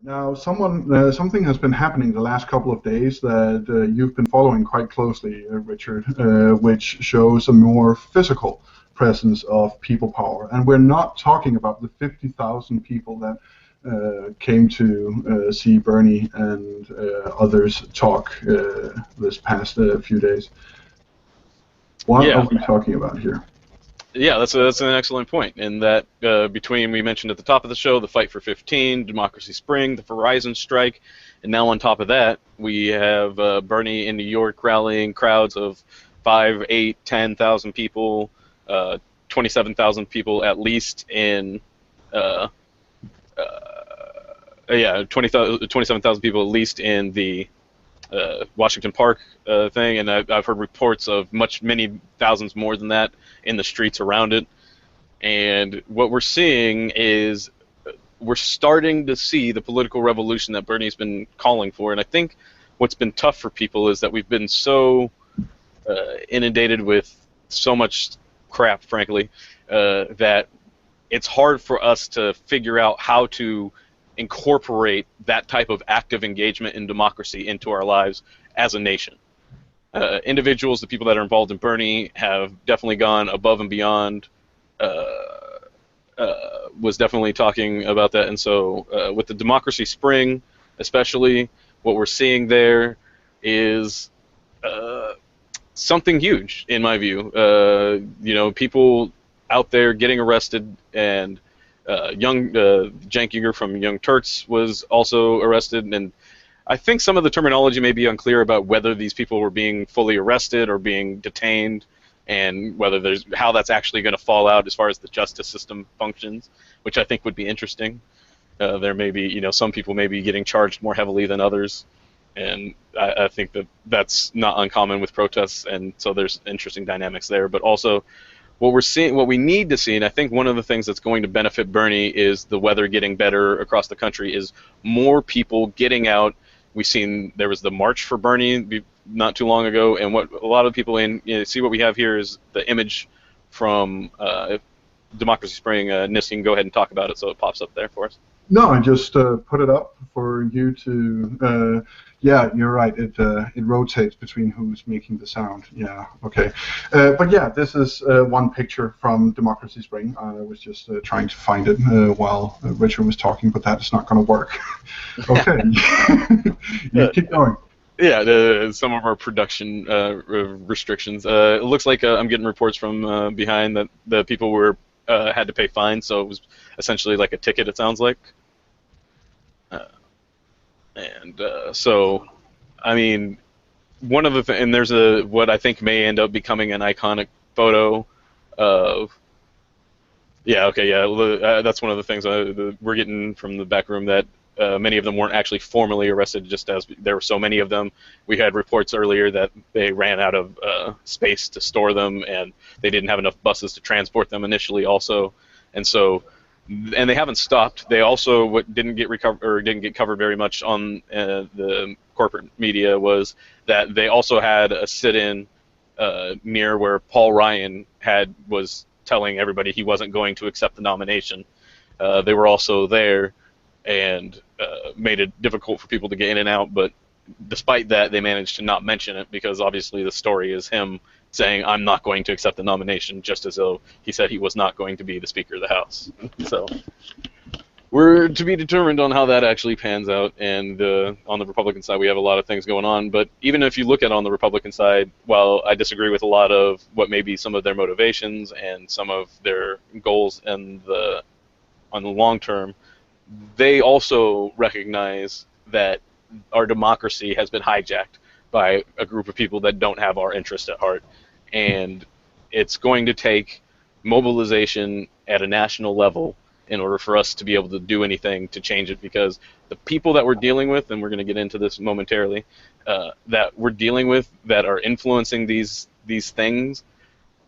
Now, something has been happening the last couple of days that you've been following quite closely, Richard, which shows a more physical presence of people power. And we're not talking about the 50,000 people that came to see Bernie and others talk this past few days. What are we talking about here? Yeah, that's an excellent point. In that between, we mentioned at the top of the show, the Fight for 15, Democracy Spring, the Verizon strike, and now on top of that, we have Bernie in New York rallying crowds of 5, 8, 10,000 people, 27,000 people at least in, 27,000 people at least in the Washington Park thing, and I've heard reports of many thousands more than that in the streets around it. And what we're seeing is we're starting to see the political revolution that Bernie's been calling for. And I think what's been tough for people is that we've been so inundated with so much crap, frankly, that it's hard for us to figure out how to incorporate that type of active engagement in democracy into our lives as a nation. Individuals, the people that are involved in Bernie, have definitely gone above and beyond. Was definitely talking about that, and so with the Democracy Spring, especially, what we're seeing there is something huge, in my view. People out there getting arrested, and Cenk Uygur from Young Turks was also arrested, and I think some of the terminology may be unclear about whether these people were being fully arrested or being detained, and whether how that's actually going to fall out as far as the justice system functions, which I think would be interesting. There may be, some people may be getting charged more heavily than others, and I think that's not uncommon with protests, and so there's interesting dynamics there. But also, what we need to see, and I think one of the things that's going to benefit Bernie is the weather getting better across the country, is more people getting out. We've seen there was the March for Bernie not too long ago, and what a lot of people see what we have here is the image from Democracy Spring. Nis, you can go ahead and talk about it so it pops up there for us. No, I just put it up for you to. Yeah, you're right. It rotates between who's making the sound. Yeah, okay. But yeah, this is one picture from Democracy Spring. I was just trying to find it while Richard was talking, but that's not going to work. Okay, you keep going. Yeah, some of our production restrictions. It looks like I'm getting reports from behind that the people had to pay fines, so it was essentially like a ticket, it sounds like. So, I mean, one of the and there's what I think may end up becoming an iconic photo of. Yeah, okay, yeah, that's one of the things we're getting from the back room, that many of them weren't actually formally arrested, just as there were so many of them. We had reports earlier that they ran out of space to store them, and they didn't have enough buses to transport them initially also. And they haven't stopped. They also, what didn't get covered very much on the corporate media, was that they also had a sit-in near where Paul Ryan was telling everybody he wasn't going to accept the nomination. They were also there and made it difficult for people to get in and out, but despite that, they managed to not mention it, because obviously the story is him saying, I'm not going to accept the nomination, just as though he said he was not going to be the Speaker of the House. So we're to be determined on how that actually pans out, and on the Republican side we have a lot of things going on. But even if you look at on the Republican side, while I disagree with a lot of what may be some of their motivations and some of their goals on the long term, they also recognize that our democracy has been hijacked by a group of people that don't have our interest at heart, and it's going to take mobilization at a national level in order for us to be able to do anything to change it, because the people that we're dealing with, and we're going to get into this momentarily, that we're dealing with that are influencing these things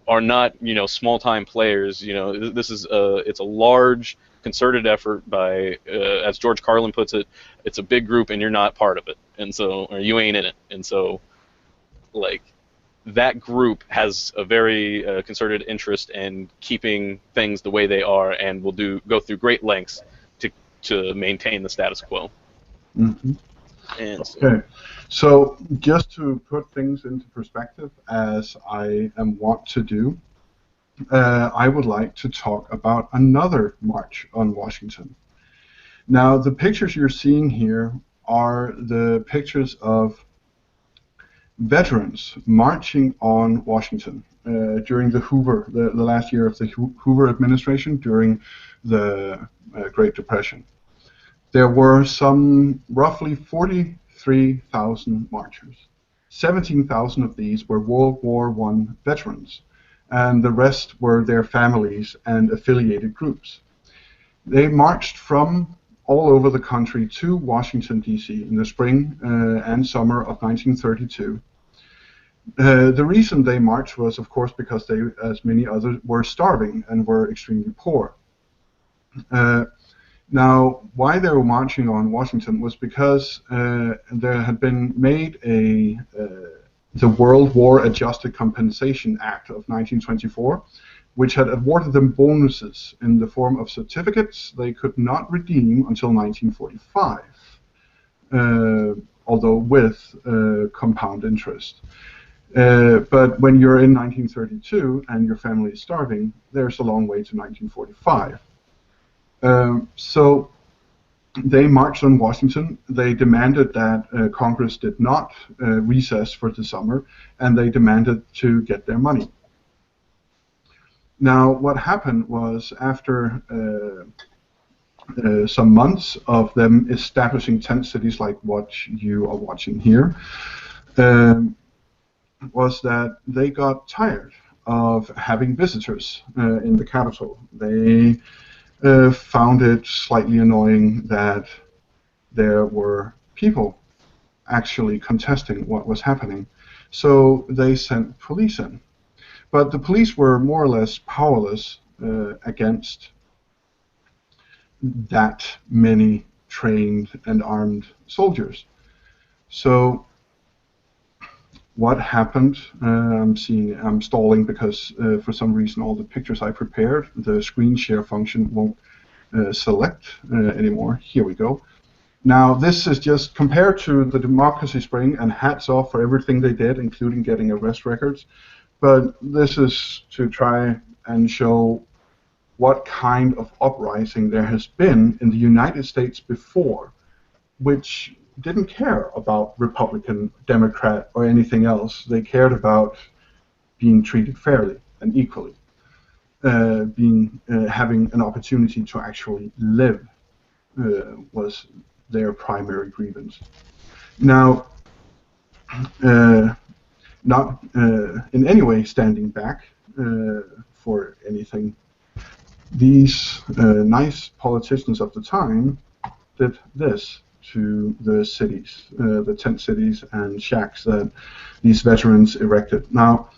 are not, small-time players. This is it's a large concerted effort by, as George Carlin puts it, it's a big group and you're not part of it, and so, or you ain't in it, and so, like, that group has a very concerted interest in keeping things the way they are, and will go through great lengths to maintain the status quo. Mm-hmm. And so, Okay, so just to put things into perspective, as I am wont to do, I would like to talk about another march on Washington. Now, the pictures you're seeing here are the pictures of veterans marching on Washington during the last year of the Hoover administration during the Great Depression. There were some roughly 43,000 marchers. 17,000 of these were World War I veterans, and the rest were their families and affiliated groups. They marched from all over the country to Washington, D.C. in the spring and summer of 1932. The reason they marched was, of course, because they, as many others, were starving and were extremely poor. Uh, Now, why they were marching on Washington was because there had been made the World War Adjusted Compensation Act of 1924, which had awarded them bonuses in the form of certificates they could not redeem until 1945, although with compound interest. But when you're in 1932 and your family is starving, there's a long way to 1945. So they marched on Washington. They demanded that Congress did not recess for the summer, and they demanded to get their money. Now, what happened was after some months of them establishing tent cities like what you are watching here, was that they got tired of having visitors in the Capitol. They found it slightly annoying that there were people actually contesting what was happening. So they sent police in. But the police were more or less powerless against that many trained and armed soldiers. So what happened? I'm stalling because for some reason all the pictures I prepared, the screen share function won't select anymore. Here we go. Now this is just compared to the Democracy Spring, and hats off for everything they did, including getting arrest records. But this is to try and show what kind of uprising there has been in the United States before, which didn't care about Republican, Democrat, or anything else. They cared about being treated fairly and equally, having an opportunity to actually live was their primary grievance. Now, not in any way standing back for anything, these nice politicians of the time did this to the cities, the tent cities and shacks that these veterans erected. Now,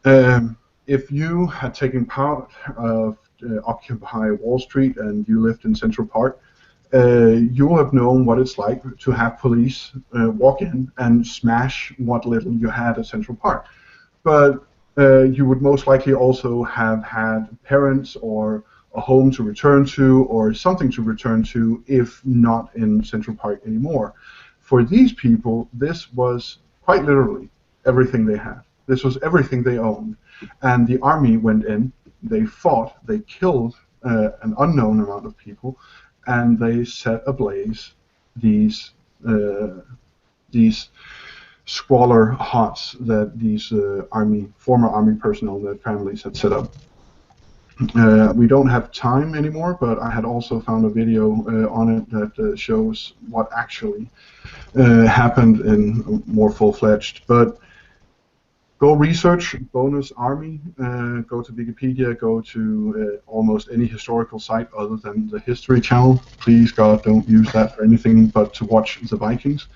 if you had taken part of Occupy Wall Street and you lived in Central Park, you will have known what it's like to have police walk in and smash what little you had at Central Park. But you would most likely also have had parents or a home to return to or something to return to if not in Central Park anymore. For these people, this was quite literally everything they had. This was everything they owned. And the army went in, they fought, they killed an unknown amount of people, and they set ablaze these squalor huts that these former army personnel and their families had set up. We don't have time anymore, but I had also found a video on it that shows what actually happened in more full-fledged. But go research Bonus Army, go to Wikipedia, go to almost any historical site other than the History Channel. Please, God, don't use that for anything but to watch the Vikings.